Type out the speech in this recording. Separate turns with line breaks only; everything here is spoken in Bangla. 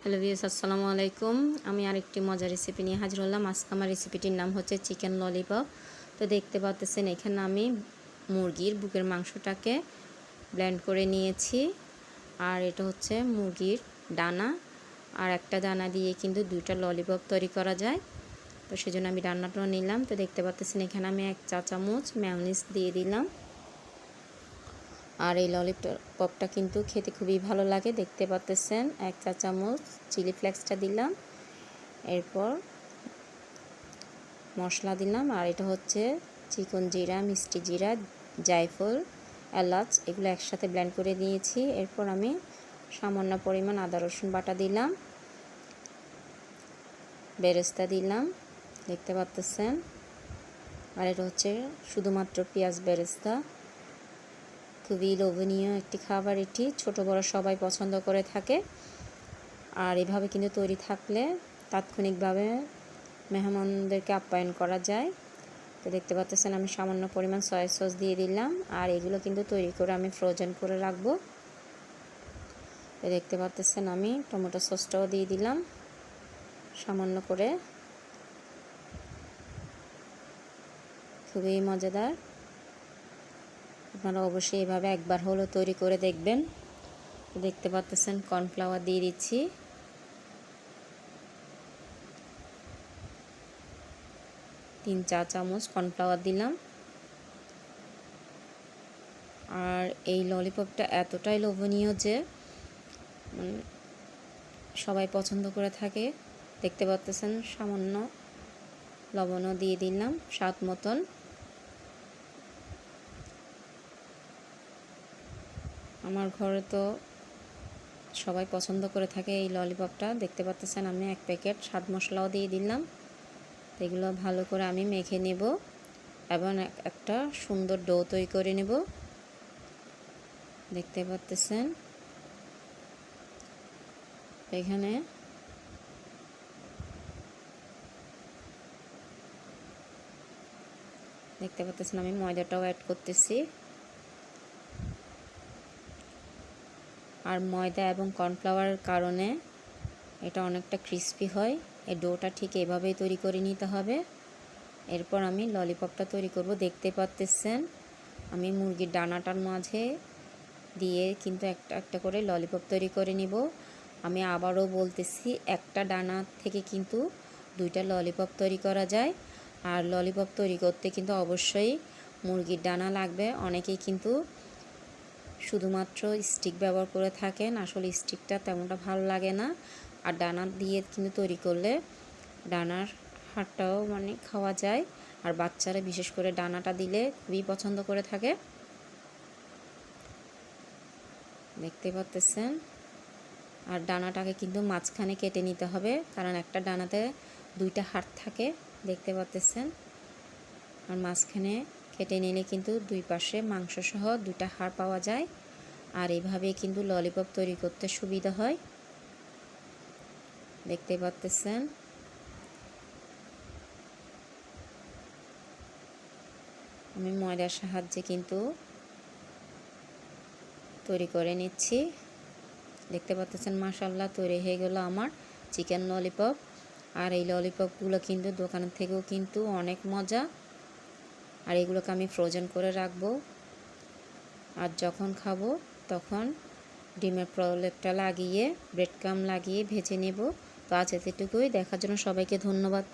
হ্যালো ভিউয়ার্স, আসসালামু আলাইকুম। আমি আরেকটি মজার রেসিপি নিয়ে হাজির হলাম। আজকে আমার রেসিপিটির নাম হচ্ছে চিকেন ললিপপ। তো দেখতে পাচ্ছেন এখানে আমি মুরগির বুকের মাংসটাকে ব্লেন্ড করে নিয়েছি। আর এটা হচ্ছে মুরগির ডানা, আর একটা দানা দিয়ে কিন্তু দুইটা ললিপপ তৈরি করা যায়। তো সেজন্য আমি ডানাটাও নিলাম। তো দেখতে পাচ্ছেন এখানে আমি 1 চা চামচ মেয়োনিজ দিয়ে দিলাম। আর এই ললিপপটা কিন্তু খেতে খুবই ভালো লাগে। দেখতে পাচ্ছেন 1 চা চামচ চিলি ফ্লেক্সটা দিলাম, এরপর মশলা দিলাম। আর এটা হচ্ছে চিকন জিরা, মিষ্টি জিরা, জায়ফল, এলাচ, এগুলো একসাথে ব্লেন্ড করে নিয়েছি। এরপর আমি সামান্য পরিমাণ আদা রসুন বাটা দিলাম, বেরেস্তা দিলাম, দেখতে পাচ্ছেন। আর এটা হচ্ছে শুধুমাত্র পেঁয়াজ বেরেস্তা। খুবই লোভনীয় একটি খাবার এটি, ছোট বড় সবাই পছন্দ করে থাকে। আর এভাবে কিন্তু তৈরি থাকলে তাৎক্ষণিকভাবে মেহমানদেরকে আপ্যায়ন করা যায়। তো দেখতে পাচ্ছেন আমি সামান্য পরিমাণ সয়া সস দিয়ে দিলাম। আর এগুলো কিন্তু তৈরি করে আমি ফ্রোজেন করে রাখবো। তো দেখতে পাচ্ছেন আমি টমেটো সসটাও দিয়ে দিলাম সামান্য করে। খুবই মজাদার, আপনারা অবশ্যই এভাবে একবার হলেও তৈরি করে দেখবেন। দেখতে পাচ্ছেন কর্নফ্লাওয়ার দিয়ে দিচ্ছি, 3 চা চামচ কর্নফ্লাওয়ার দিলাম। আর এই ললিপপটা এতটাই লোভনীয় যে সবাই পছন্দ করে থাকে। দেখতে পাচ্ছেন সামান্য লবণও দিয়ে দিলাম স্বাদ মতন। আমার ঘরে তো সবাই পছন্দ করে থাকে এই ললিপপটা। দেখতে পাচ্ছেন আমি 1 প্যাকেট স্বাদ মশলাও দিয়ে দিলাম। এগুলো ভালো করে আমি মেখে নেব এবং একটা সুন্দর ডো তৈরি করে নেব। দেখতে পাচ্ছেন এখানে আমি ময়দাটাও অ্যাড করতেছি। আর ময়দা এবং কর্নফ্লাওয়ারের কারণে এটা অনেকটা ক্রিস্পি হয়। এই ডোটা ঠিক এভাবেই তৈরি করে নিতে হবে। এরপর আমি ললিপপটা তৈরি করব। দেখতে পাচ্ছেন আমি মুরগির ডানাটার মাঝে দিয়ে কিন্তু একটা একটা করে ললিপপ তৈরি করে নিব। আমি আবারও বলতেছি, একটা ডানা থেকে কিন্তু 2টা ললিপপ তৈরি করা যায়। আর ললিপপ তৈরি করতে কিন্তু অবশ্যই মুরগির ডানা লাগবে। অনেকেই কিন্তু শুধুমাত্র স্টিক ব্যবহার করে থাকেন, আসলে স্টিকটা তেমনটা ভালো লাগে না। আর ডানা দিয়ে কিন্তু তৈরি করলে ডানার হাড়টাও খাওয়া যায়। আর বাচ্চারা বিশেষ করে ডানাটা দিলে খুবই পছন্দ করে থাকে। দেখতে পাচ্ছেন। আর ডানাটাকে কিন্তু মাঝখানে কেটে নিতে হবে, কারণ একটা ডানাতে 2টা হাড় থাকে। দেখতে পাচ্ছেন। আর মাঝখানে কেটে নিলে কিন্তু 2 পাশে মাংস সহ 2টা হাড় পাওয়া যায়। আর এইভাবে কিন্তু ললিপপ তৈরি করতে সুবিধা হয়। দেখতে পাচ্ছেন আমি ময়দার সাহায্যে কিন্তু তৈরি করে নিচ্ছি। দেখতে পাচ্ছেন মাশাআল্লাহ তৈরি হয়ে গেল আমার চিকেন ললিপপ। আর এই ললিপপগুলো কিন্তু দোকানের থেকেও কিন্তু অনেক মজা। আর এগুলোকে আমি ফ্রোজেন করে রাখবো। আর যখন খাবো তখন ডিমের প্রলেপটা লাগিয়ে ব্রেড ক্রাম্ব লাগিয়ে ভেজে নেব। তো আজ এতটুকুই। দেখার জন্য সবাইকে ধন্যবাদ।